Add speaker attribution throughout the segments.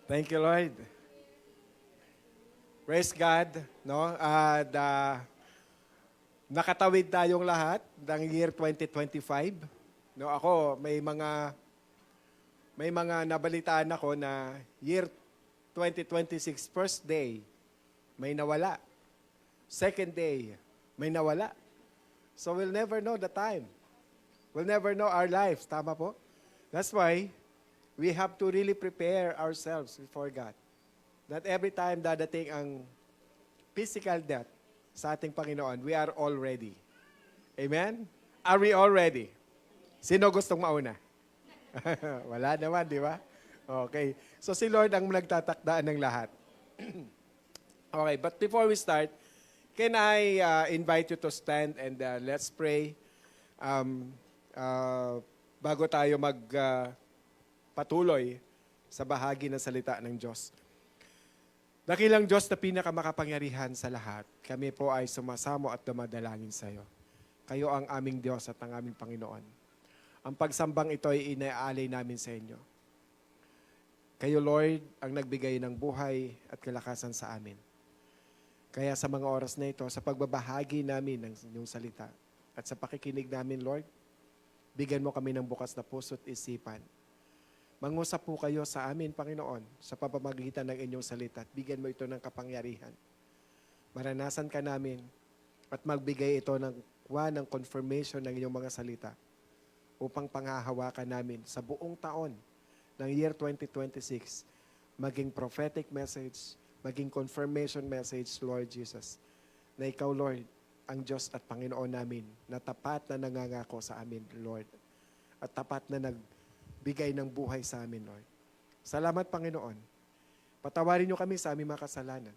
Speaker 1: Thank you, Lord. Praise God, no? At nakatawid tayong lahat ng year 2025. No, ako may mga nabalitaan ako na year 2026 first day may nawala. Second day may nawala. So we'll never know the time. We'll never know our lives, tama po? That's why we have to really prepare ourselves before God. That every time dadating ang physical death sa ating Panginoon, we are all ready. Amen? Are we all ready? Sino gustong mauna? Wala naman, di ba? Okay. So si Lord ang nagtatakdaan ng lahat. Okay, but before we start, can I invite you to stand and let's pray bago tayo patuloy sa bahagi ng salita ng Diyos. Dakilang Diyos na pinakamakapangyarihan sa lahat, kami po ay sumasamo at dumadalangin sa iyo. Kayo ang aming Diyos at ang aming Panginoon. Ang pagsambang ito ay inaalay namin sa inyo. Kayo, Lord, ang nagbigay ng buhay at kalakasan sa amin. Kaya sa mga oras na ito, sa pagbabahagi namin ng inyong salita at sa pakikinig namin, Lord, bigyan mo kami ng bukas na puso at isipan. Mangusap po kayo sa amin, Panginoon, sa pamamagitan ng inyong salita at bigyan mo ito ng kapangyarihan. Maranasan ka namin at magbigay ito ng confirmation ng inyong mga salita upang panghahawakan namin sa buong taon ng year 2026, maging prophetic message, maging confirmation message, Lord Jesus, na ikaw, Lord, ang Diyos at Panginoon namin, na tapat na nangangako sa amin, Lord, at tapat na nagbigay ng buhay sa amin, Lord. Salamat, Panginoon. Patawarin niyo kami sa aming mga kasalanan.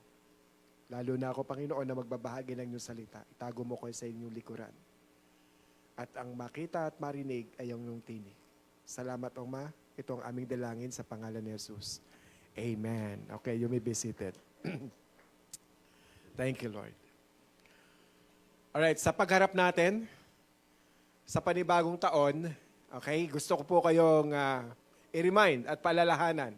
Speaker 1: Lalo na ako, Panginoon, na magbabahagi ng inyong salita. Itago mo ko sa inyong likuran. At ang makita at marinig ay ang inyong tinig. Salamat, O Ma. Ito ang aming dalangin sa pangalan ni Jesus. Amen. Okay, you may be seated. Thank you, Lord. Alright, sa pagharap natin, sa panibagong taon, okay, gusto ko po kayong i-remind at paalalahanan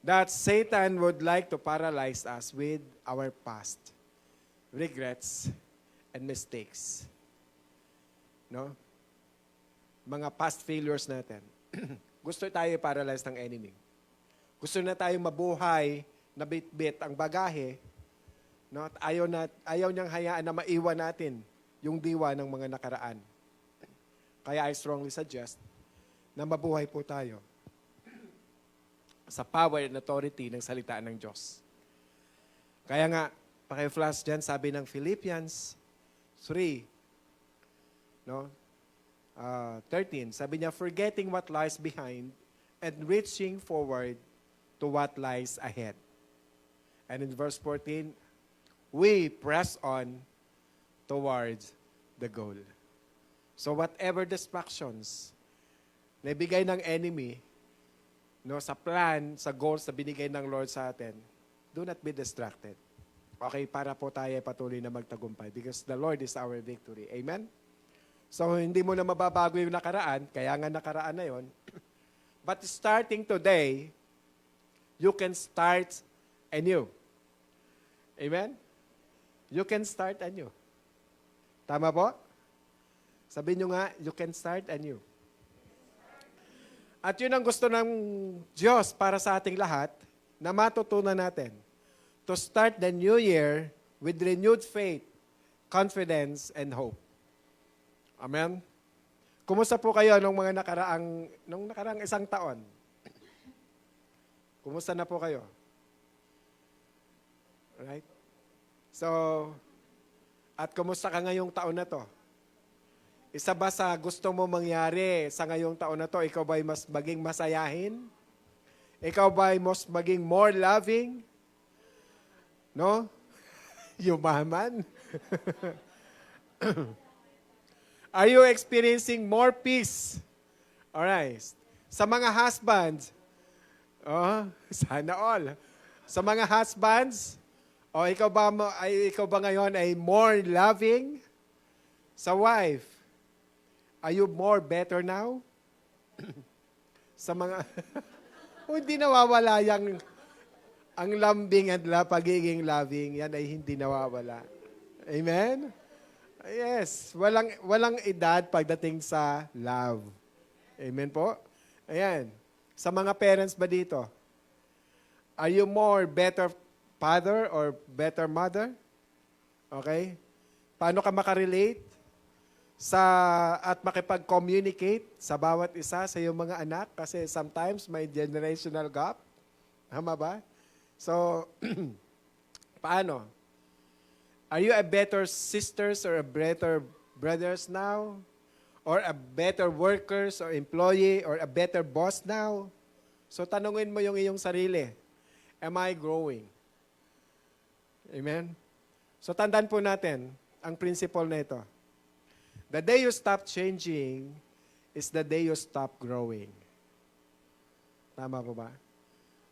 Speaker 1: that Satan would like to paralyze us with our past regrets and mistakes. No? Mga past failures natin. Gusto tayo paralyze ng enemy. Gusto na tayong mabuhay na bit-bit ang bagahe, no? At ayaw niyang hayaan na maiwan natin yung diwa ng mga nakaraan. Kaya I strongly suggest na mabuhay po tayo sa power and authority ng salita ng Diyos. Kaya nga, paki-flash dyan, sabi ng Philippians 3, no? 13, sabi niya, forgetting what lies behind and reaching forward to what lies ahead. And in verse 14, we press on towards the goal. So whatever distractions na ibigay ng enemy, no, sa plan, sa goals na binigay ng Lord sa atin, do not be distracted. Okay, para po tayo patuloy na magtagumpay because the Lord is our victory. Amen? So hindi mo na mababago yung nakaraan, kaya nga nakaraan na yon. But starting today, you can start anew. Amen? You can start anew. Tama po? Sabihin nyo nga, you can start anew. At yun ang gusto ng Diyos para sa ating lahat na matutunan natin. To start the new year with renewed faith, confidence, and hope. Amen? Kumusta po kayo nung nakaraang isang taon? Kumusta na po kayo? Alright? So, at kumusta ka ngayong taon na to? Isa ba sa gusto mo mangyari sa ngayong taon na to, ikaw ba'y mas maging masayahin? Ikaw ba'y mas maging more loving? No? Yumaman? Are you experiencing more peace? Alright. Sa mga husbands, sana all. Sa mga husbands, ikaw ba ngayon ay more loving? Sa wife, are you more better now? Sa mga hindi nawawala ang lambing at pagiging loving, yan ay hindi nawawala. Amen? Yes, walang edad pagdating sa love. Amen po? Ayan. Sa mga parents ba dito? Are you more better father or better mother? Okay? Paano ka makarelate at makipag-communicate sa bawat isa sa iyong mga anak? Kasi sometimes may generational gap. Tama ba? So, paano? Are you a better sisters or a better brothers now? Or a better workers or employee or a better boss now? So tanungin mo yung iyong sarili. Am I growing? Amen? So tandaan po natin ang principle na ito. The day you stop changing is the day you stop growing. Tama po ba?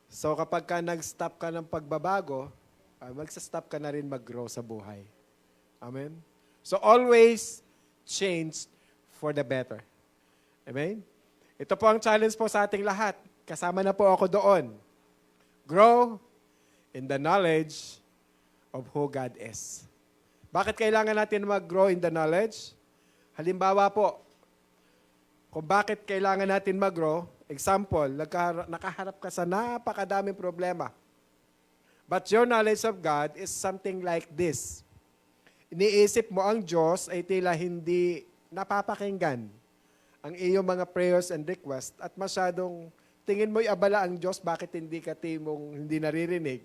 Speaker 1: So kapag ka nag-stop ka ng pagbabago, magsa-stop ka na rin mag-grow sa buhay. Amen? So always change for the better. Amen? Ito po ang challenge po sa ating lahat. Kasama na po ako doon. Grow in the knowledge of who God is. Bakit kailangan natin mag-grow in the knowledge? Halimbawa po, kung bakit kailangan natin mag-grow, example, nakaharap ka sa napakadaming problema. But your knowledge of God is something like this. Iniisip mo ang Diyos ay tila hindi napapakinggan ang iyong mga prayers and requests at masyadong tingin mo'y abala ang Diyos, bakit hindi hindi naririnig?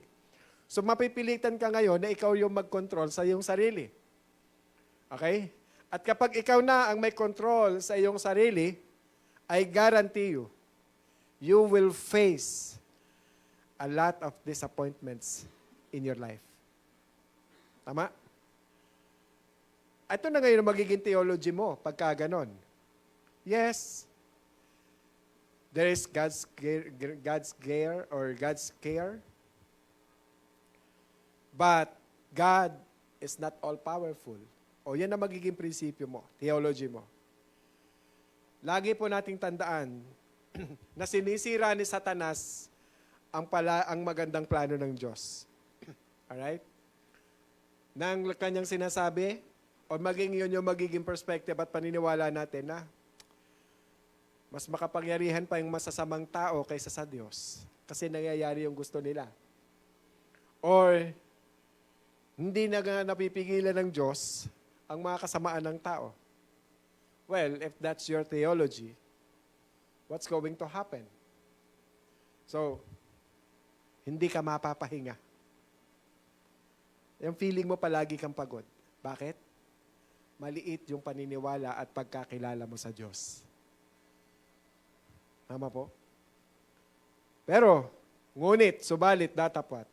Speaker 1: So mapipilitan ka ngayon na ikaw yung mag-control sa iyong sarili. Okay? At kapag ikaw na ang may control sa iyong sarili, I guarantee you, you will face a lot of disappointments in your life. Tama? Ito na ngayon ang magiging theology mo pagka ganon. Yes, there is God's care, but God is not all-powerful. O yan ang magiging prinsipyo mo, theology mo. Lagi po nating tandaan na sinisira ni Satanas ang magandang plano ng Diyos. Alright? Nang kanyang sinasabi, o maging yun yung magiging perspective at paniniwala natin na mas makapangyarihan pa yung masasamang tao kaysa sa Diyos. Kasi nangyayari yung gusto nila. Or, hindi na napipigilan ng Diyos ang mga kasamaan ng tao. Well, if that's your theology, what's going to happen? So, hindi ka mapapahinga. Yung feeling mo palagi kang pagod. Bakit? Maliit yung paniniwala at pagkakilala mo sa Diyos. Tama po? Pero, ngunit, subalit, datapat,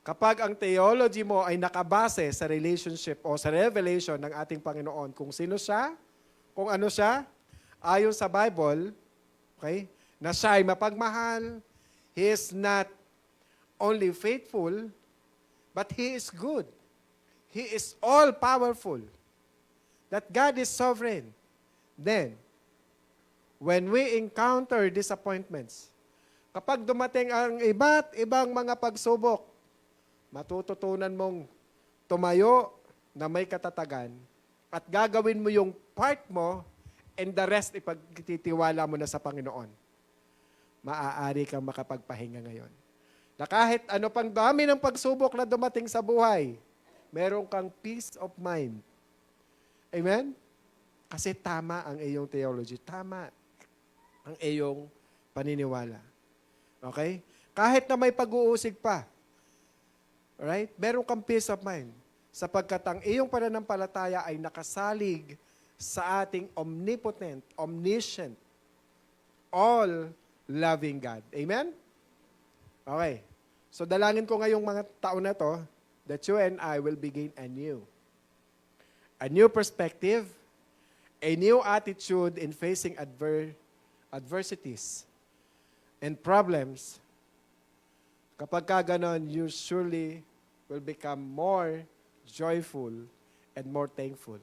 Speaker 1: kapag ang theology mo ay nakabase sa relationship o sa revelation ng ating Panginoon, kung sino siya, kung ano siya, ayon sa Bible, okay, na siya ay mapagmahal, He is not only faithful, but He is good. He is all-powerful. That God is sovereign. Then, when we encounter disappointments, kapag dumating ang iba't ibang mga pagsubok, matututunan mong tumayo na may katatagan at gagawin mo yung part mo and the rest ipagtitiwala mo na sa Panginoon. Maaari kang makapagpahinga ngayon. Na kahit ano pang dami ng pagsubok na dumating sa buhay, meron kang peace of mind. Amen? Kasi tama ang iyong theology. Tama ang iyong paniniwala. Okay? Kahit na may pag-uusig pa, alright? Meron kang peace of mind. Sapagkat ang iyong pananampalataya ay nakasalig sa ating omnipotent, omniscient, all-loving God. Amen? Okay. So dalangin ko ngayong mga taon na to that you and I will begin anew. A new perspective, a new attitude in facing adversities and problems. Kapag ka ganon, you surely will become more joyful and more thankful.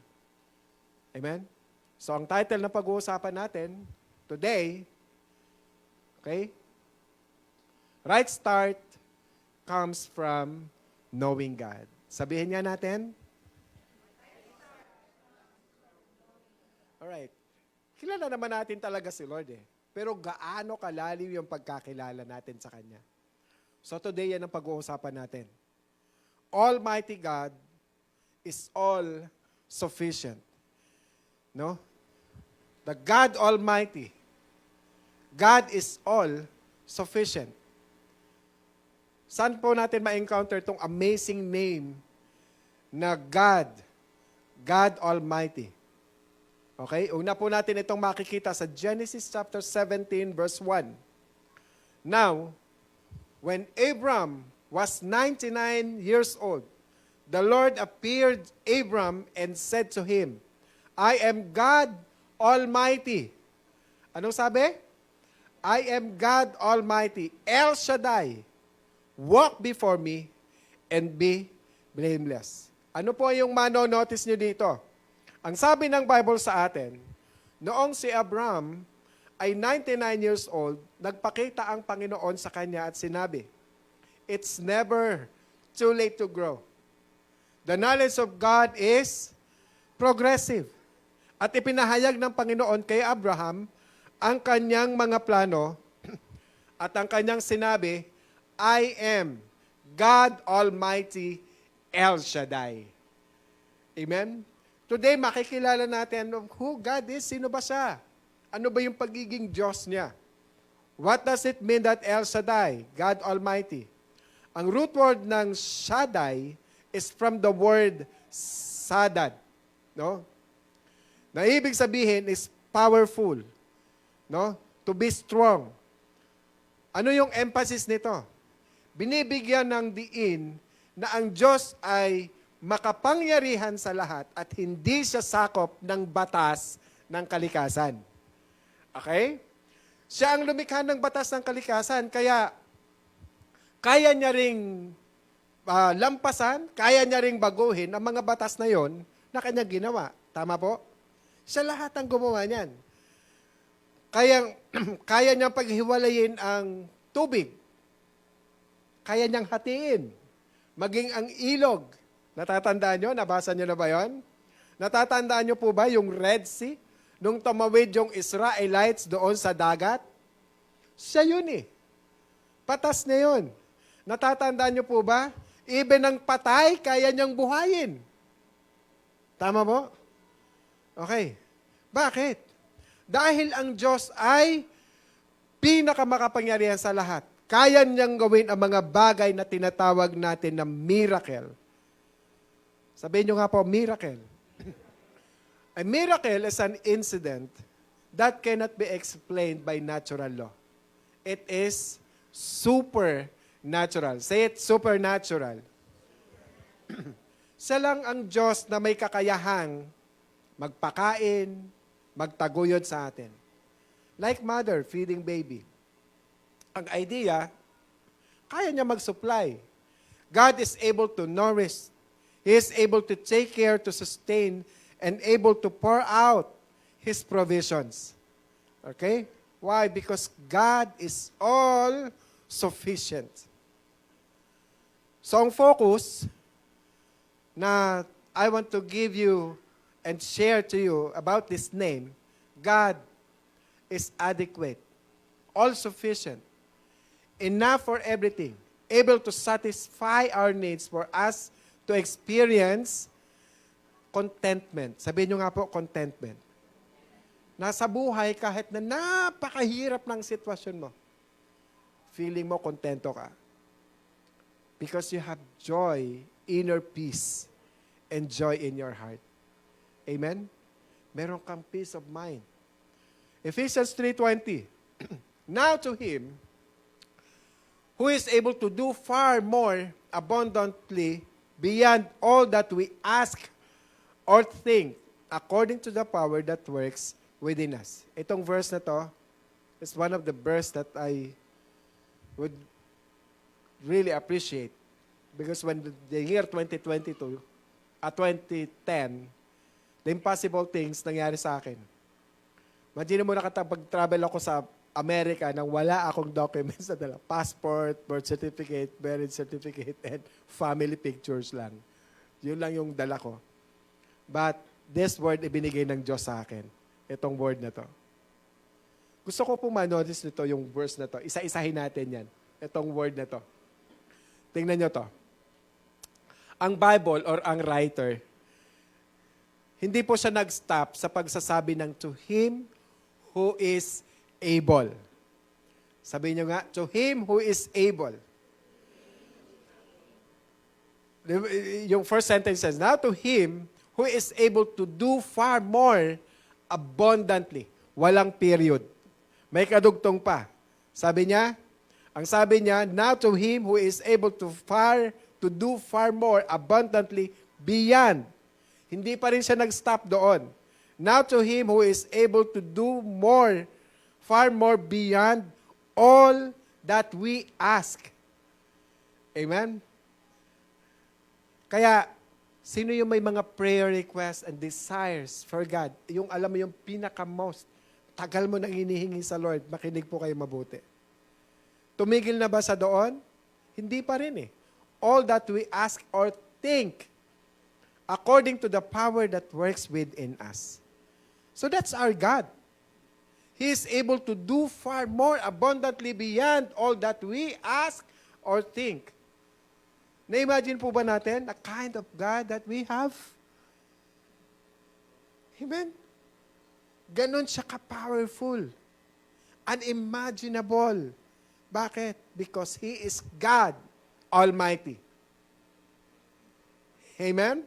Speaker 1: Amen? So ang title na pag-uusapan natin today, okay, Right start comes from knowing God. Sabihin nga natin. Alright. Kilala naman natin talaga si Lord eh. Pero gaano kalalim yung pagkakilala natin sa Kanya? So today yan ang pag-uusapan natin. Almighty God is all sufficient. No? The God Almighty. God is all sufficient. Saan po natin ma-encounter itong amazing name na God? God Almighty. Okay? Una po natin itong makikita sa Genesis chapter 17 verse 1. Now, when Abram was 99 years old, the Lord appeared to Abram and said to him, I am God Almighty. Anong sabi? I am God Almighty, El Shaddai. Walk before me and be blameless. Ano po yung mano-notice nyo dito? Ang sabi ng Bible sa atin, noong si Abraham ay 99 years old, nagpakita ang Panginoon sa kanya at sinabi, it's never too late to grow. The knowledge of God is progressive. At ipinahayag ng Panginoon kay Abraham ang kanyang mga plano at ang kanyang sinabi, I am God Almighty El Shaddai. Amen? Today, makikilala natin who God is. Sino ba siya? Ano ba yung pagiging Diyos niya? What does it mean that El Shaddai, God Almighty? Ang root word ng Shaddai is from the word Sadad. No? Na ibig sabihin is powerful. No? To be strong. Ano yung emphasis nito? Binibigyan ng diin na ang Diyos ay makapangyarihan sa lahat at hindi siya sakop ng batas ng kalikasan. Okay? Siya ang lumikha ng batas ng kalikasan, kaya kaya niya ring lampasan, kaya niya ring baguhin ang mga batas na yon na kanya ginawa. Tama po? Siya lahat ang gumawa niyan. Kaya niyang paghiwalayin ang tubig. Kaya niyang hatiin. Maging ang ilog. Natatandaan niyo? Nabasa niyo na ba yon? Natatandaan niyo po ba yung Red Sea? Nung tumawid yung Israelites doon sa dagat? Siya yun eh. Patas na yun. Natatandaan niyo po ba? Even ang patay, kaya niyang buhayin. Tama po? Okay. Bakit? Dahil ang Diyos ay pinakamakapangyarihan sa lahat. Kaya niyang gawin ang mga bagay na tinatawag natin na miracle. Sabihin niyo nga po, miracle. A miracle is an incident that cannot be explained by natural law. It is supernatural. Say it, supernatural. Siya lang ang Diyos na may kakayahang magpakain, magtaguyod sa atin. Like mother feeding baby. Ang idea, kaya niya mag-supply. God is able to nourish. He is able to take care, to sustain, and able to pour out His provisions. Okay? Why? Because God is all sufficient. So ang focus na I want to give you and share to you about this name, God is adequate, all sufficient, enough for everything, able to satisfy our needs for us to experience contentment. Sabihin nyo nga po, contentment. Nasa buhay kahit na napakahirap ng sitwasyon mo, feeling mo kontento ka. Because you have joy, inner peace, and joy in your heart. Amen? Meron kang peace of mind. Ephesians 3:20. Now to Him who is able to do far more abundantly beyond all that we ask or think, according to the power that works within us. Itong verse na to is one of the verse that I would really appreciate because when the year 2010, the impossible things nangyari sa akin. Imagine mo nakapag-travel ako sa Amerika nang wala akong documents na dala. Passport, birth certificate, marriage certificate, and family pictures lang. Yun lang yung dala ko. But this word ibinigay ng Diyos sa akin. Itong word na to. Gusto ko pong ma-notice nito yung verse na to. Isa-isahin natin yan. Itong word na to. Tingnan nyo to. Ang Bible or ang writer, hindi po siya nag-stop sa pagsasabi ng to him who is able. Sabihin nyo nga, to him who is able. Yung first sentence says, now to him who is able to do far more abundantly. Walang period. May kadugtong pa. Ang sabi niya, now to him who is able to do far more abundantly beyond. Hindi pa rin siya nag-stop doon. Now to him who is able to do more, far more beyond all that we ask. Amen? Kaya, sino yung may mga prayer requests and desires for God? Yung alam mo yung pinaka-most, tagal mo nang hinihingi sa Lord, makinig po kayo mabuti. Tumigil na ba sa doon? Hindi pa rin eh. All that we ask or think, according to the power that works within us. So that's our God. He is able to do far more abundantly beyond all that we ask or think. Na-imagine po ba natin the kind of God that we have? Amen? Ganon siya ka-powerful. Unimaginable. Bakit? Because He is God Almighty. Amen?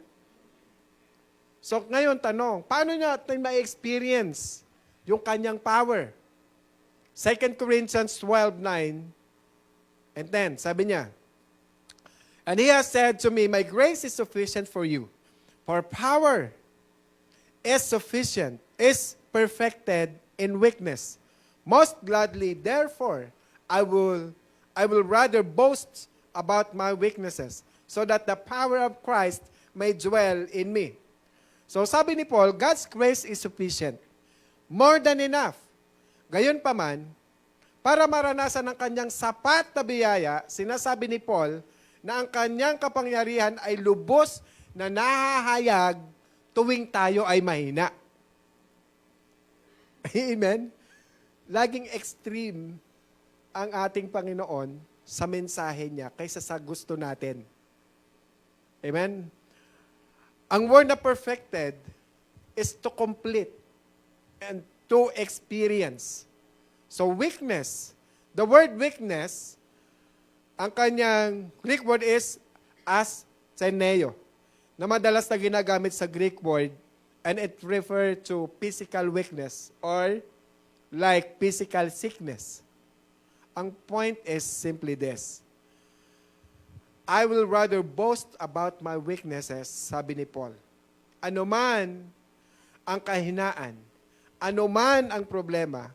Speaker 1: So ngayon tanong, paano natin ma-experience yung kanyang power? 2 Corinthians 12:9 and 10, sabi niya, and He has said to me, my grace is sufficient for you, for power is perfected in weakness. Most gladly, therefore, I will rather boast about my weaknesses, so that the power of Christ may dwell in me. So sabi ni Paul, God's grace is sufficient. More than enough. Gayon pa man, para maranasan ang kanyang sapat na biyaya, sinasabi ni Paul na ang kanyang kapangyarihan ay lubos na nahahayag tuwing tayo ay mahina. Amen? Laging extreme ang ating Panginoon sa mensahe niya kaysa sa gusto natin. Amen? Ang word na perfected is to complete and to experience. So weakness, the word weakness, ang kanyang Greek word is astheneo, na madalas na ginagamit sa Greek word, and it refers to physical weakness or like physical sickness. Ang point is simply this. I will rather boast about my weaknesses, sabi ni Paul. Ano man ang kahinaan, ano man ang problema,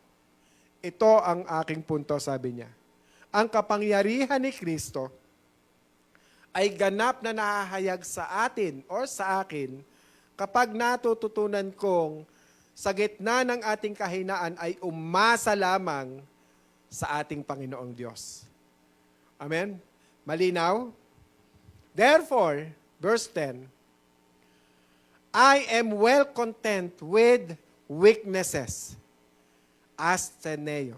Speaker 1: ito ang aking punto, sabi niya. Ang kapangyarihan ni Kristo ay ganap na nahahayag sa atin or sa akin kapag natututunan kong sa gitna ng ating kahinaan ay umasa lamang sa ating Panginoong Diyos. Amen? Malinaw? Therefore, verse 10, I am well content with weaknesses. Astheneo.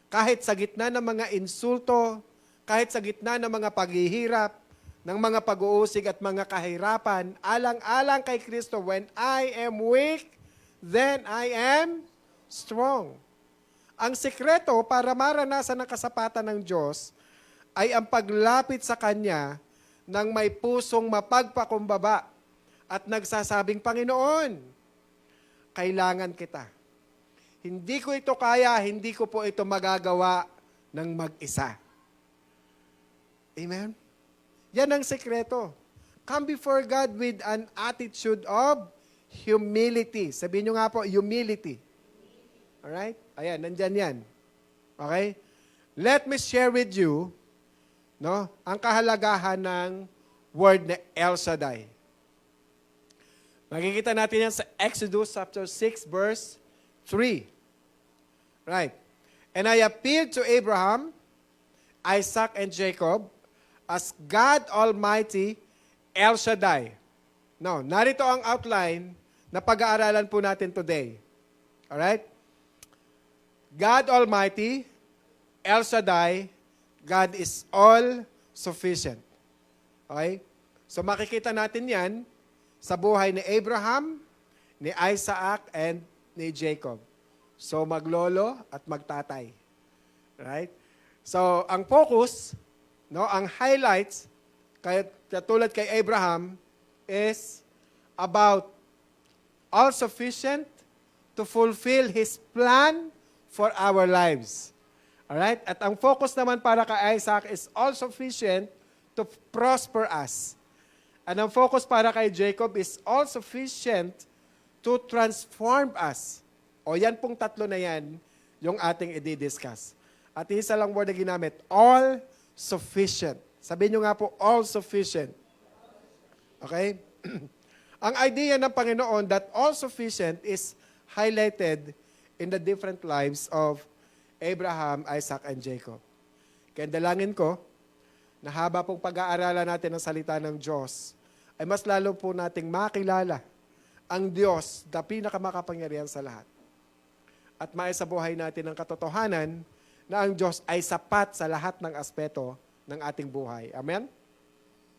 Speaker 1: Kahit sa gitna ng mga insulto, kahit sa gitna ng mga paghihirap, ng mga pag-uusig at mga kahirapan, alang-alang kay Kristo, when I am weak, then I am strong. Ang sekreto para maranasan ang kasapatan ng Diyos ay ang paglapit sa Kanya ng may pusong mapagpakumbaba at nagsasabing, Panginoon, kailangan kita. Hindi ko ito kaya, hindi ko po ito magagawa ng mag-isa. Amen? Yan ang sekreto. Come before God with an attitude of humility. Sabihin nyo nga po, humility. Alright? Ayan, nandyan yan. Okay? Let me share with you ang kahalagahan ng word na El Shaddai. Makikita natin yan sa Exodus chapter 6, verse 3. Right. And I appeared to Abraham, Isaac, and Jacob as God Almighty, El Shaddai. Now, narito ang outline na pag-aaralan po natin today. Alright? God Almighty, El Shaddai, God is all sufficient. Okay? So makikita natin yan sa buhay ni Abraham, ni Isaac, and ni Jacob. So maglolo at magtatay. Right? So ang focus, no, ang highlights, katulad kay Abraham, is about all-sufficient to fulfill His plan for our lives. Alright? At ang focus naman para kay Isaac is all-sufficient to prosper us. And ang focus para kay Jacob is all-sufficient to transform us. O yan pong tatlo na yan, yung ating i-discuss. At isa lang word na ginamit, all-sufficient. Sabihin nyo nga po, all-sufficient. Okay? Ang idea ng Panginoon that all-sufficient is highlighted in the different lives of Abraham, Isaac, and Jacob. Kaya dalangin ko, na haba pong pag-aaralan natin ng salita ng Diyos, ay mas lalo po nating makilala ang Diyos na pinakamakapangyarihan sa lahat. At maisabuhay natin ang katotohanan na ang Diyos ay sapat sa lahat ng aspeto ng ating buhay. Amen?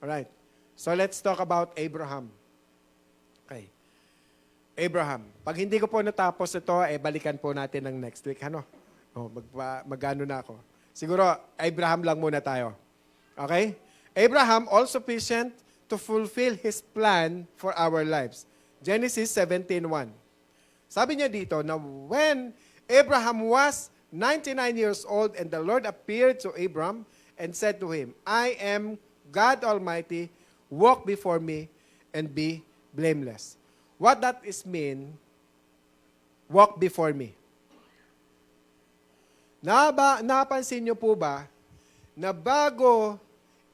Speaker 1: Alright. So let's talk about Abraham. Okay. Abraham. Pag hindi ko po natapos ito, balikan po natin ng next week. Ano? Magano na ako. Siguro, Abraham lang muna tayo. Okay? Abraham, all-sufficient to fulfill His plan for our lives. Genesis 17:1. Sabi niya dito na when Abraham was 99 years old and the Lord appeared to Abram and said to him, I am God Almighty, walk before me and be blameless. What that is mean, walk before me. Napansin niyo po ba na bago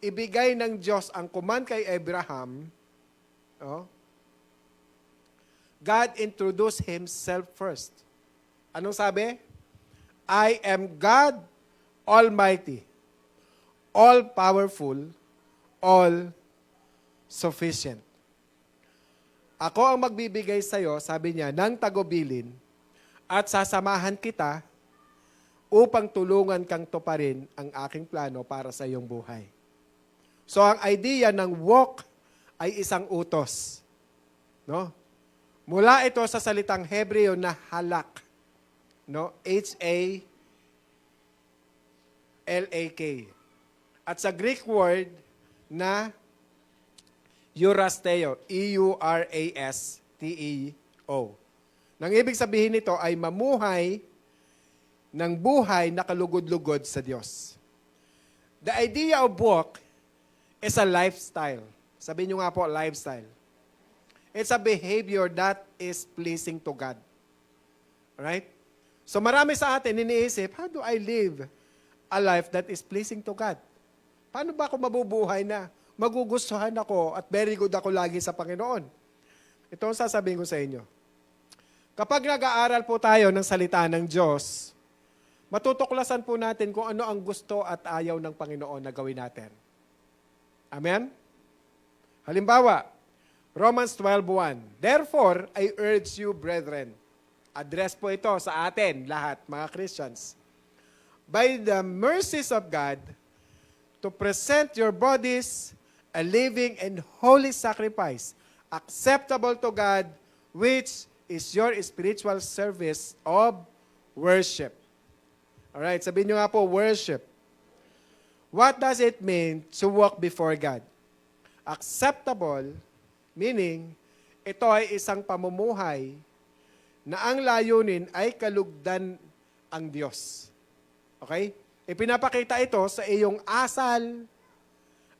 Speaker 1: ibigay ng Diyos ang command kay Abraham, God introduced Himself first. Anong sabi? I am God Almighty, all-powerful, all-sufficient. Ako ang magbibigay sa iyo, sabi niya, ng tagubilin at sasamahan kita upang tulungan kang tuparin ang aking plano para sa iyong buhay. So ang idea ng walk ay isang utos. No? Mula ito sa salitang Hebreo na halak. No? H-A-L-A-K. At sa Greek word na Eurasteo, E-U-R-A-S-T-E-O. Nang ibig sabihin nito ay mamuhay ng buhay na kalugod-lugod sa Diyos. The idea of walk is a lifestyle. Sabihin nyo nga po, lifestyle. It's a behavior that is pleasing to God. Alright? So marami sa atin iniisip, how do I live a life that is pleasing to God? Paano ba ako mabubuhay na magugustuhan ako at very good ako lagi sa Panginoon? Ito ang sasabihin ko sa inyo. Kapag nag-aaral po tayo ng salita ng Diyos, matutuklasan po natin kung ano ang gusto at ayaw ng Panginoon na gawin natin. Amen? Halimbawa, Romans 12:1. Therefore, I urge you, brethren. Address po ito sa atin, lahat, mga Christians. By the mercies of God, to present your bodies a living and holy sacrifice, acceptable to God, which is your spiritual service of worship. Alright, sabihin nyo nga po, worship. What does it mean to walk before God? Acceptable, meaning, ito ay isang pamumuhay na ang layunin ay kalugdan ang Diyos. Okay? Ipinapakita ito sa iyong asal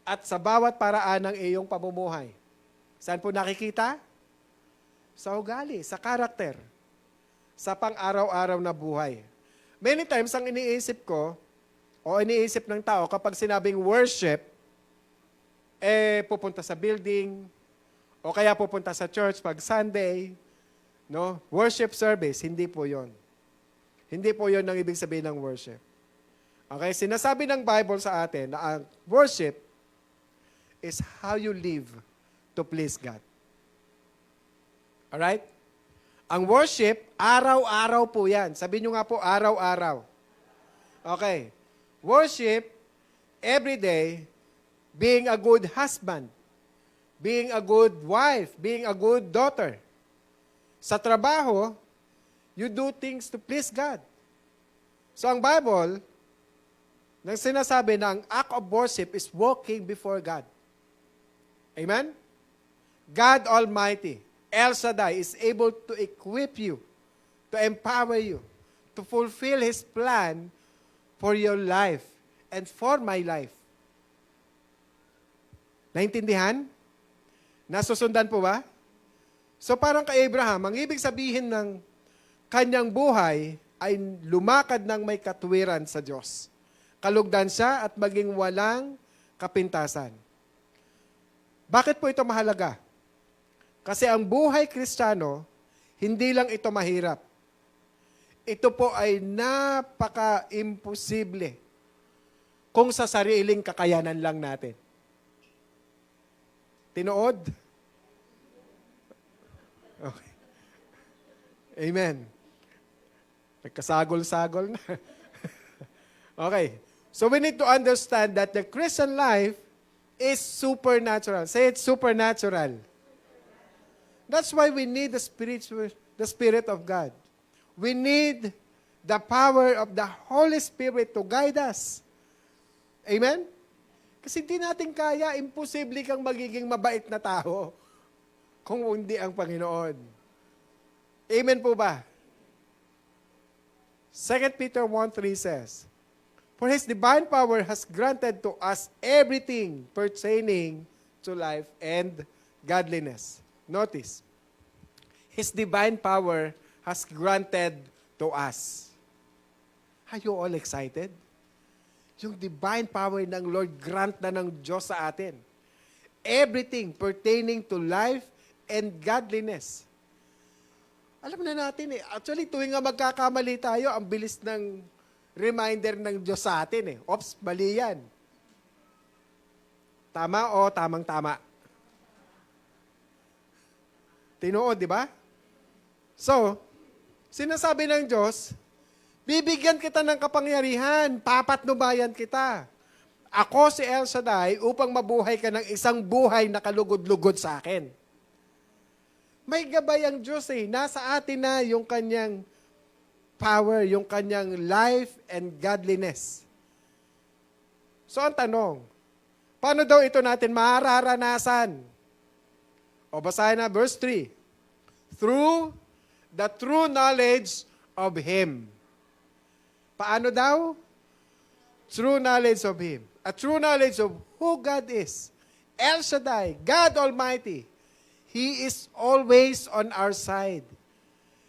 Speaker 1: at sa bawat paraan ng iyong pamumuhay. Saan po nakikita? Sa ugali, sa karakter, sa pang-araw-araw na buhay. Many times, ang iniisip ko, o iniisip ng tao, kapag sinabing worship, pupunta sa building, o kaya pupunta sa church pag Sunday, no? Worship service, hindi po yon. Hindi po yun ang ibig sabihin ng worship. Okay? Sinasabi ng Bible sa atin na ang worship is how you live to please God. Alright? Ang worship, araw-araw po yan. Sabihin nyo nga po, araw-araw. Okay. Worship, every day, being a good husband, being a good wife, being a good daughter. Sa trabaho, you do things to please God. So ang Bible, nang sinasabi na ang act of worship is walking before God. Amen? God Almighty, El Shaddai, is able to equip you, to empower you, to fulfill His plan for your life and for my life. Naintindihan? Nasusundan po ba? So parang kay Abraham, ang ibig sabihin ng kanyang buhay ay lumakad ng may katuwiran sa Diyos. Kalugdan siya at maging walang kapintasan. Bakit po ito mahalaga? Kasi ang buhay Kristiyano, hindi lang ito mahirap. Ito po ay napaka-imposible kung sa sariling kakayanan lang natin. Tinood? Okay. Amen. Nagkasagol-sagol na. Okay. So we need to understand that the Christian life is supernatural. Say it, supernatural. That's why we need the Spirit of God. We need the power of the Holy Spirit to guide us. Amen? Kasi hindi natin kaya, imposible kang magiging mabait na tao kung hindi ang Panginoon. Amen po ba? 2 Peter 1:3 says, "For His divine power has granted to us everything pertaining to life and godliness." Notice, His divine power has granted to us. Are you all excited? Yung divine power ng Lord grant na ng Diyos sa atin. Everything pertaining to life and godliness. Alam na natin actually tuwing nga magkakamali tayo, ang bilis ng reminder ng Diyos sa atin Ops, mali yan. Tama o tamang-tama? Tinuod, di ba? So, sinasabi ng Diyos, bibigyan kita ng kapangyarihan, papatnubayan kita. Ako si El Shaddai upang mabuhay ka ng isang buhay na kalugod-lugod sa akin. May gabay ang Diyos Nasa atin na yung kanyang power, yung kanyang life and godliness. So ang tanong, paano daw ito natin mararanasan? O basahin na verse 3. Through the true knowledge of Him. Paano daw? True knowledge of Him. A true knowledge of who God is. El Shaddai, God Almighty. He is always on our side.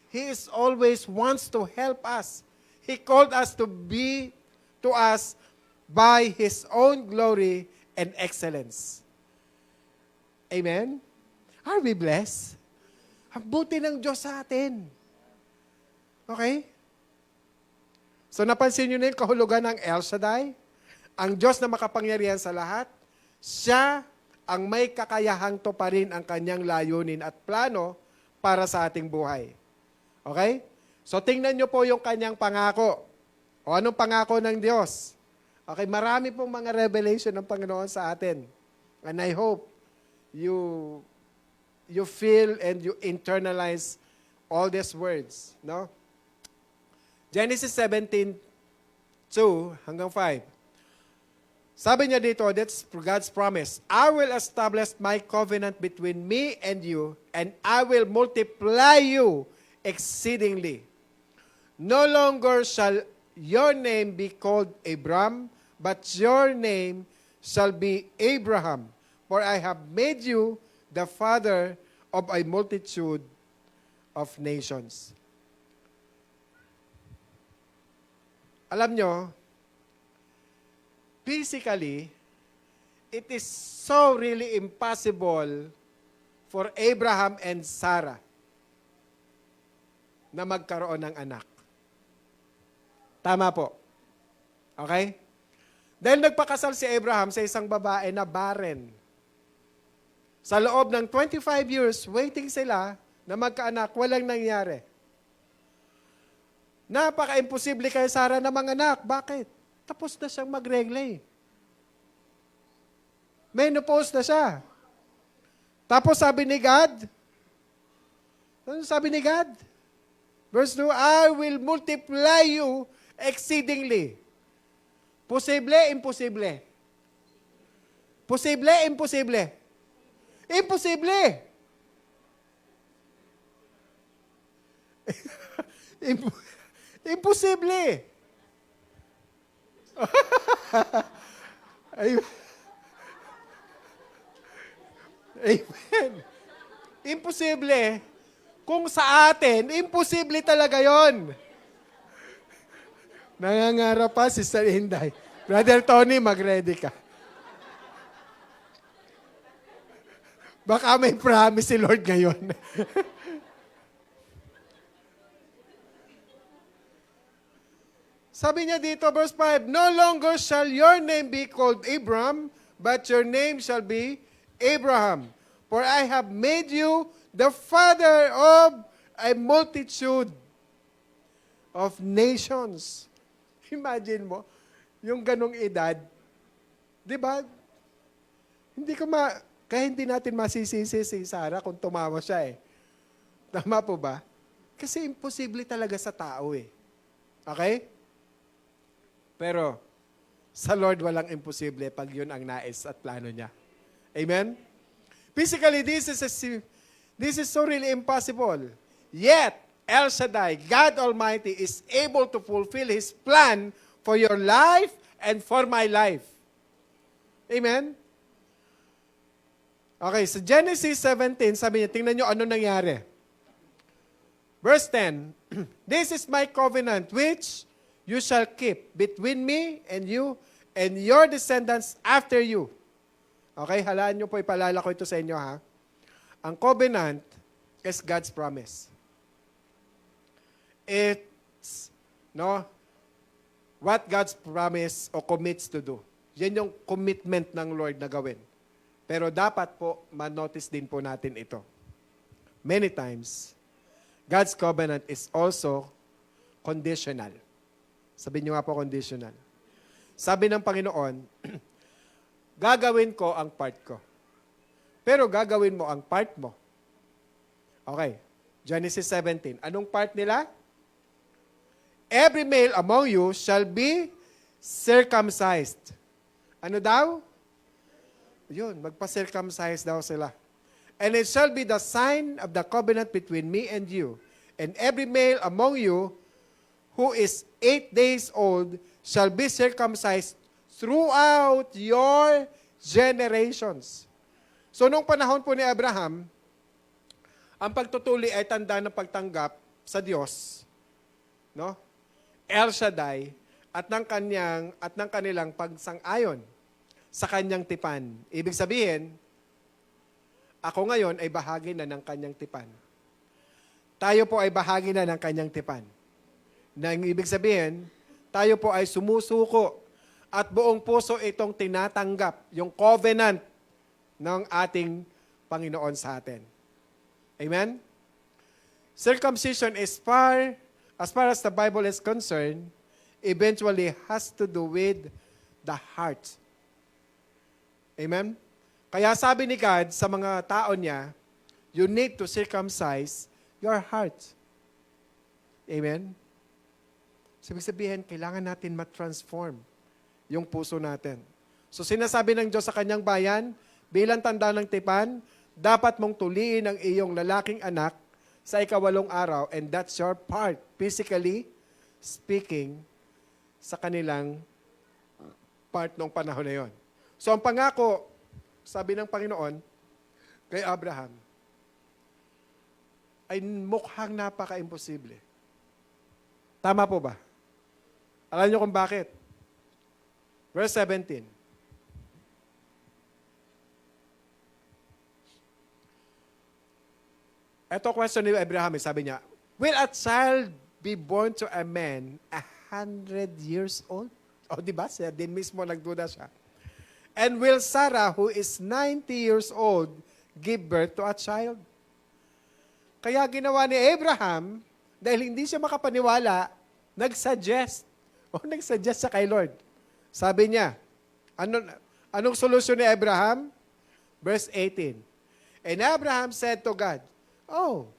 Speaker 1: He is always wants to help us. He called us to be to us by His own glory and excellence. Amen? Are we blessed? Ang buti ng Diyos sa atin. Okay? So napansin nyo na yung kahulugan ng El Shaddai? Ang Diyos na makapangyarihan sa lahat, siya ang may kakayahang tuparin ang kanyang layunin at plano para sa ating buhay. Okay? So tingnan nyo po yung kanyang pangako. O anong pangako ng Diyos? Okay, marami pong mga revelation ng Panginoon sa atin. And I hope you feel and you internalize all these words. No? Genesis 17:2 hanggang 5. Sabi niya dito, that's God's promise. I will establish my covenant between me and you, and I will multiply you exceedingly. No longer shall your name be called Abram, but your name shall be Abraham, for I have made you the father of a multitude of nations. Alam nyo, physically, it is so really impossible for Abraham and Sarah na magkaroon ng anak. Tama po. Okay? Dahil nagpakasal si Abraham sa isang babae na barren. Sa loob ng 25 years, waiting sila na magkaanak, walang nangyari. Napaka-imposible kay Sarah na manganak. Bakit? Tapos na siyang magregle. Menopause na siya. Tapos sabi ni God, ano sabi ni God? Verse 2, I will multiply you exceedingly. Posible, imposible. Posible, imposible. Imposible. Imposible. Amen. Imposible. Kung sa atin, imposible talaga yon. Nangangarap pa si Sister Inday. Brother Tony, mag-ready ka. Baka may promise si Lord ngayon. Sabi niya dito, verse 5, no longer shall your name be called Abram, but your name shall be Abraham. For I have made you the father of a multitude of nations. Imagine mo, yung ganong edad, di ba? Kaya hindi natin masisisi si Sarah kung tumawa siya eh. Tama po ba? Kasi imposible talaga sa tao eh. Okay? Pero, sa Lord walang imposible pag yun ang nais at plano niya. Amen? Physically, this is so really impossible. Yet, El Shaddai, God Almighty, is able to fulfill His plan for your life and for my life. Amen? Okay, so Genesis 17, sabi niya, tingnan nyo ano nangyari. Verse 10, this is my covenant which you shall keep between me and you and your descendants after you. Okay, halaan nyo po, ipalala ko ito sa inyo ha. Ang covenant is God's promise. It's, what God's promise o commits to do. Yan yung commitment ng Lord na gawin. Pero dapat po, ma-notice din po natin ito. Many times, God's covenant is also conditional. Sabihin nyo nga po conditional. Sabi ng Panginoon, gagawin ko ang part ko. Pero gagawin mo ang part mo. Okay, Genesis 17. Anong part nila? Every male among you shall be circumcised. Ano daw? Yun, magpa-circumcise daw sila. And it shall be the sign of the covenant between me and you. And every male among you who is 8 days old shall be circumcised throughout your generations. So, nung panahon po ni Abraham, ang pagtutuli ay tanda ng pagtanggap sa Diyos, no? El Shaddai, at ng kanilang pagsang-ayon sa kanyang tipan. Ibig sabihin, ako ngayon ay bahagi na ng kanyang tipan. Tayo po ay bahagi na ng kanyang tipan. Nang ibig sabihin, tayo po ay sumusuko at buong puso itong tinatanggap, yung covenant ng ating Panginoon sa atin. Amen? Circumcision is as far as the Bible is concerned, eventually has to do with the heart. Amen? Kaya sabi ni God sa mga tao niya, you need to circumcise your heart. Amen? Sabi sabihin, kailangan natin ma-transform yung puso natin. So sinasabi ng Diyos sa kanyang bayan, bilang tanda ng tipan, dapat mong tuliin ang iyong lalaking anak sa ika-8 araw, and that's your part, physically speaking, sa kanilang part ng panahon na yon. So ang pangako, sabi ng Panginoon, kay Abraham, ay mukhang napaka-imposible. Tama po ba? Alam niyo kung bakit? Verse 17. Ito question ni Abraham, sabi niya, will a child be born to a man 100 years old? O, di ba? Siya din mismo nagduda siya. And will Sarah, who is 90 years old, give birth to a child? Kaya ginawa ni Abraham, dahil hindi siya makapaniwala, nagsuggest siya kay Lord. Sabi niya, anong solusyon ni Abraham? Verse 18. And Abraham said to God, "Oh,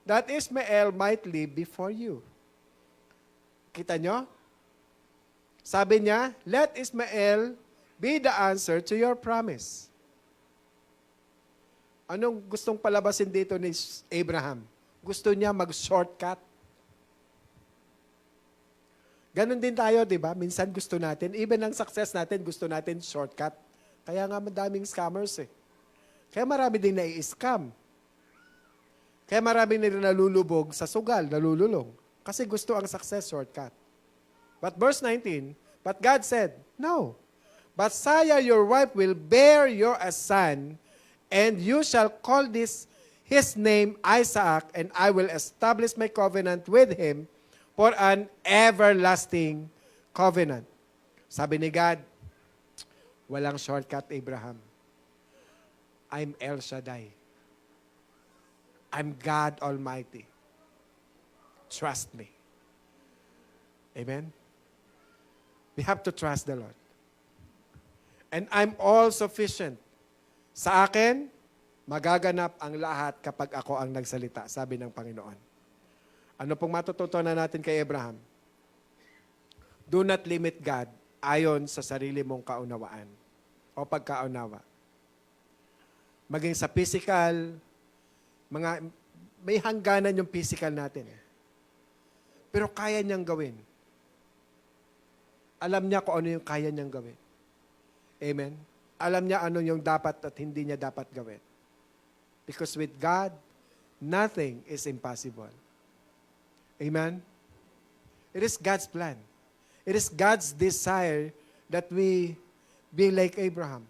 Speaker 1: that Ishmael might live before you." Kita nyo? Sabi niya, let Ishmael be the answer to your promise. Anong gustong palabasin dito ni Abraham? Gusto niya mag-shortcut. Ganon din tayo, di ba? Minsan gusto natin, even ang success natin, gusto natin shortcut. Kaya nga madaming scammers eh. Kaya marami din nai-scam. Kaya marami din nalulubog sa sugal, nalululong. Kasi gusto ang success shortcut. But verse 19, but God said, "No, but Sarah your wife will bear you a son, and you shall call his name Isaac, and I will establish my covenant with him for an everlasting covenant." Sabi ni God, walang shortcut, Abraham. I'm El Shaddai. I'm God Almighty. Trust me. Amen? We have to trust the Lord. And I'm all sufficient. Sa akin, magaganap ang lahat kapag ako ang nagsalita, sabi ng Panginoon. Ano pong matututunan natin kay Abraham? Do not limit God ayon sa sarili mong kaunawaan o pagkaunawa. Maging sa physical, may hangganan yung physical natin. Pero kaya niyang gawin. Alam niya kung ano yung kaya niyang gawin. Amen? Alam niya ano yung dapat at hindi niya dapat gawin. Because with God, nothing is impossible. Amen? It is God's plan. It is God's desire that we be like Abraham.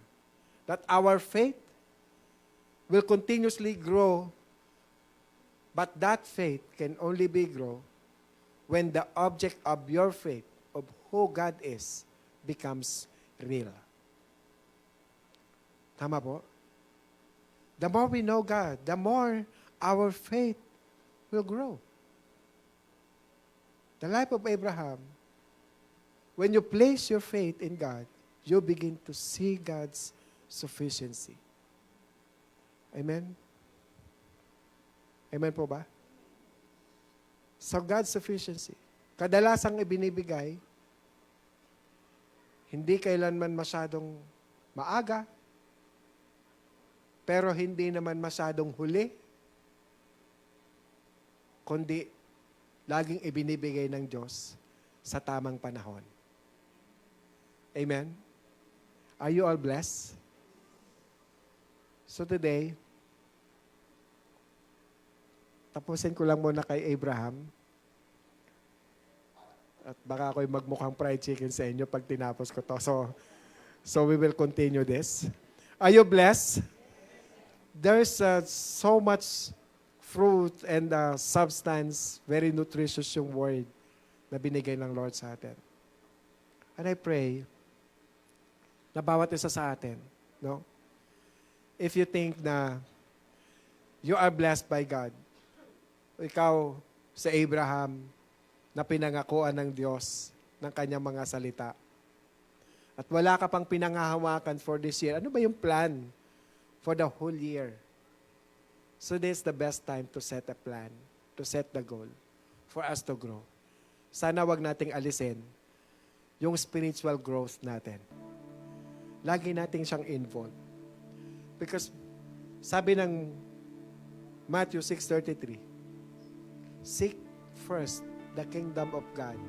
Speaker 1: That our faith will continuously grow, but that faith can only be grow when the object of your faith, of who God is, becomes real. Tama po? The more we know God, the more our faith will grow. The life of Abraham, when you place your faith in God, you begin to see God's sufficiency. Amen? Amen po ba? So God's sufficiency. Kadalasang ibinibigay, hindi kailanman masyadong maaga, pero hindi naman masyadong huli, kundi laging ibinibigay ng Diyos sa tamang panahon. Amen? Are you all blessed? So today, tapusin ko lang muna kay Abraham. At baka ako'y magmukhang fried chicken sa inyo pag tinapos ko to. So we will continue this. Are you blessed? There's so much fruit and substance, very nutritious yung word na binigay ng Lord sa atin. And I pray na bawat isa sa atin, no? If you think na you are blessed by God, ikaw sa Abraham na pinangakuan ng Diyos ng kanyang mga salita, at wala ka pang pinangahawakan for this year, ano ba yung plan for the whole year? So this is the best time to set a plan, to set the goal for us to grow. Sana wag nating alisin yung spiritual growth natin. Lagi nating siyang involved. Because sabi ng Matthew 6:33, seek first the kingdom of God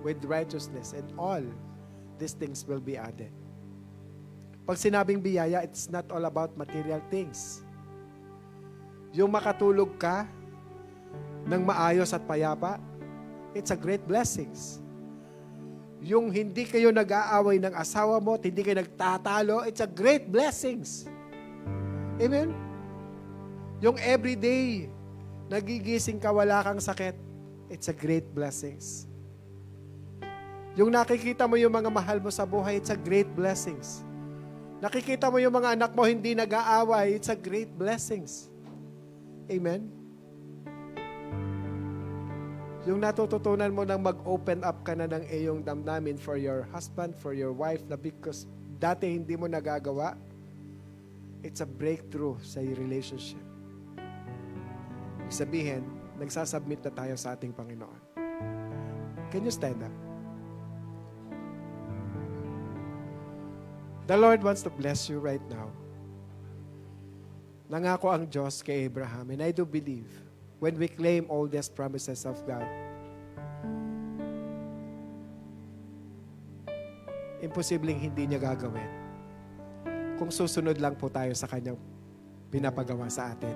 Speaker 1: with righteousness, and all these things will be added. Pag sinabing biyaya, it's not all about material things. Yung makatulog ka ng maayos at payapa, it's a great blessings. Yung hindi kayo nag-aaway ng asawa mo at hindi kayo nagtatalo, it's a great blessings. Amen? Yung everyday, nagigising ka, wala kang sakit, it's a great blessings. Yung nakikita mo yung mga mahal mo sa buhay, it's a great blessings. Nakikita mo yung mga anak mo hindi nag-aaway, it's a great blessings. Amen? Yung natututunan mo nang mag-open up ka na ng iyong damdamin for your husband, for your wife, na because dati hindi mo nagagawa, it's a breakthrough sa relationship. Ibig sabihin, nagsasubmit na tayo sa ating Panginoon. Can you stand up? The Lord wants to bless you right now. Nangako ang Diyos kay Abraham, and I do believe when we claim all these promises of God, imposibleng hindi niya gagawin kung susunod lang po tayo sa kanyang pinapagawa sa atin.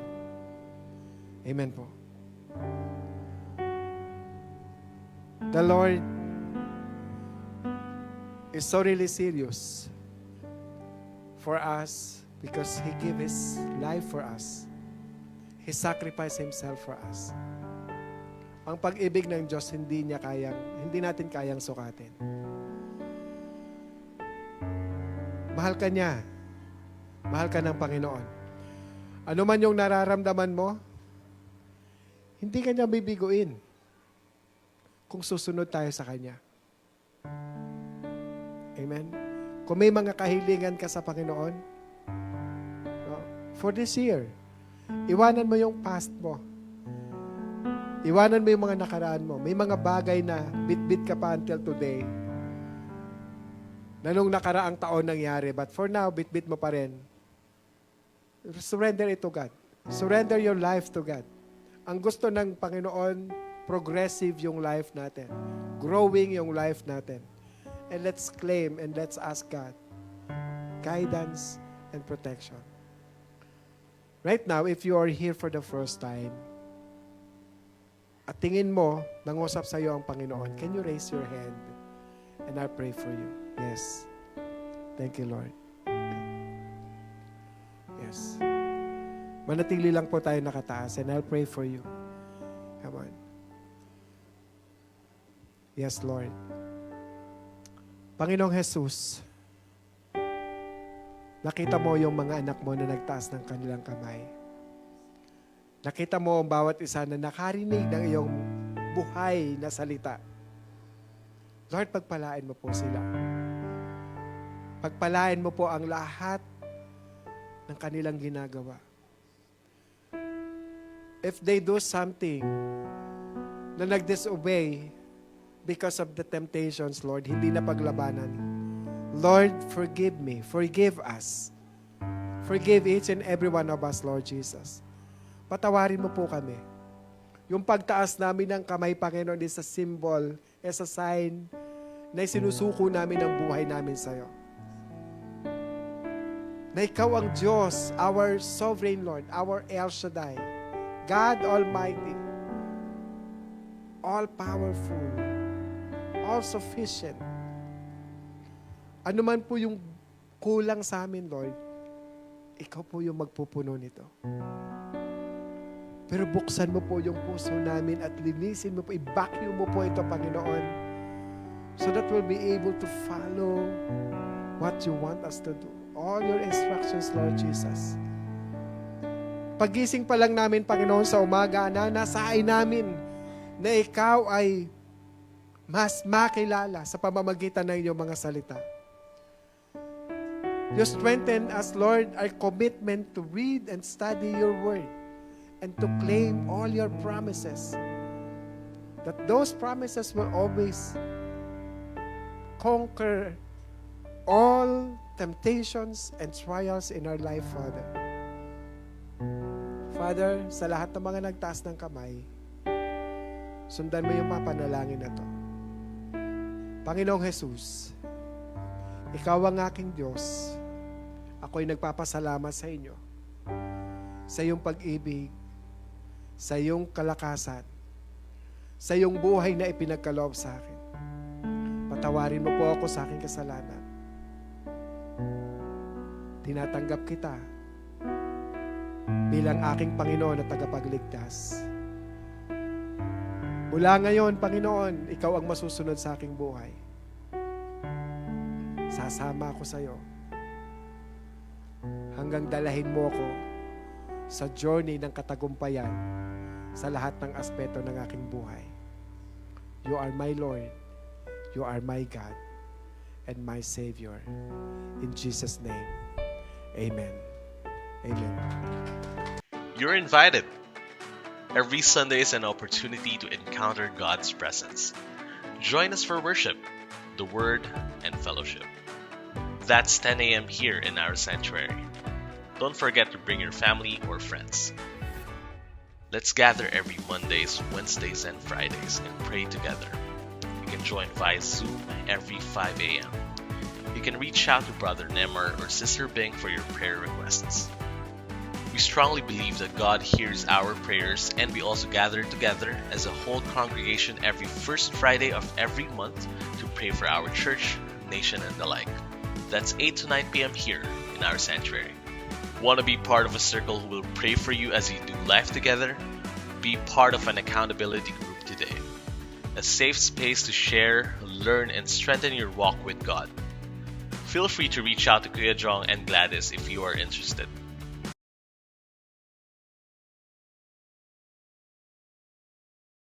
Speaker 1: Amen po. The Lord is so really serious for us because He gave His life for us. He sacrificed Himself for us. Ang pag-ibig ng Diyos hindi natin kayang sukatin. Mahal ka niya. Mahal ka ng Panginoon. Ano man yung nararamdaman mo, hindi ka niya bibiguin kung susunod tayo sa Kanya. Amen? Kung may mga kahilingan ka sa Panginoon, no, for this year, iwanan mo yung past mo. Iwanan mo yung mga nakaraan mo. May mga bagay na bit-bit ka pa until today na nung nakaraang taon nangyari. But for now, bit-bit mo pa rin. Surrender it to God. Surrender your life to God. Ang gusto ng Panginoon, progressive yung life natin. Growing yung life natin. And let's claim and let's ask God guidance and protection. Right now, if you are here for the first time, at tingin mo, nangusap sa iyo ang Panginoon, can you raise your hand? And I'll pray for you. Yes. Thank you, Lord. Yes. Manatili lang po tayo nakataas and I'll pray for you. Come on. Yes, Lord. Panginoong Jesus, nakita mo yung mga anak mo na nagtaas ng kanilang kamay. Nakita mo ang bawat isa na nakarinig ng iyong buhay na salita. Lord, pagpalain mo po sila. Pagpalain mo po ang lahat ng kanilang ginagawa. If they do something na nag-disobey because of the temptations, Lord, hindi na paglabanan. Lord, forgive me. Forgive us. Forgive each and every one of us, Lord Jesus. Patawarin mo po kami. Yung pagtaas namin ng kamay, Panginoon, is a symbol, is a sign na sinusuko namin ang buhay namin sa iyo. Na ikaw ang Diyos, our sovereign Lord, our El Shaddai, God Almighty, all-powerful, all-sufficient. Ano man po yung kulang sa amin, Lord, ikaw po yung magpupuno nito. Pero buksan mo po yung puso namin at linisin mo po, i-vacuum mo po ito, Panginoon, so that we'll be able to follow what you want us to do. All your instructions, Lord Jesus. Pagising pa lang namin, Panginoon, sa umaga na nasaay namin na ikaw ay mas makilala sa pamamagitan ng iyong mga salita. You strengthen us, Lord, our commitment to read and study your word and to claim all your promises. That those promises will always conquer all temptations and trials in our life, Father. Father, sa lahat ng mga nagtaas ng kamay, sundan mo yung mga panalangin na to. Panginoong Jesus, ikaw ang aking Diyos. Ako'y nagpapasalamat sa inyo sa iyong pag-ibig, sa iyong kalakasan, sa iyong buhay na ipinagkaloob sa akin. Patawarin mo po ako sa aking kasalanan. Tinatanggap kita bilang aking Panginoon at tagapagligtas. Mula ngayon, Panginoon, ikaw ang masusunod sa aking buhay. Sasama ako sa iyo hanggang dalahin mo ako sa journey ng katagumpayan sa lahat ng aspeto ng aking buhay. You are my Lord. You are my God and my Savior. In Jesus' name, amen. Amen.
Speaker 2: You're invited. Every Sunday is an opportunity to encounter God's presence. Join us for worship, the Word, and fellowship. That's 10 a.m. here in our sanctuary. Don't forget to bring your family or friends. Let's gather every Mondays, Wednesdays, and Fridays and pray together. You can join via Zoom every 5 a.m. You can reach out to Brother Nemar or Sister Bing for your prayer requests. We strongly believe that God hears our prayers, and we also gather together as a whole congregation every first Friday of every month to pray for our church, nation, and the like. That's 8 to 9 p.m. here in our sanctuary. Want to be part of a circle who will pray for you as you do life together? Be part of an accountability group today. A safe space to share, learn, and strengthen your walk with God. Feel free to reach out to Kuya Jong and Gladys if you are interested.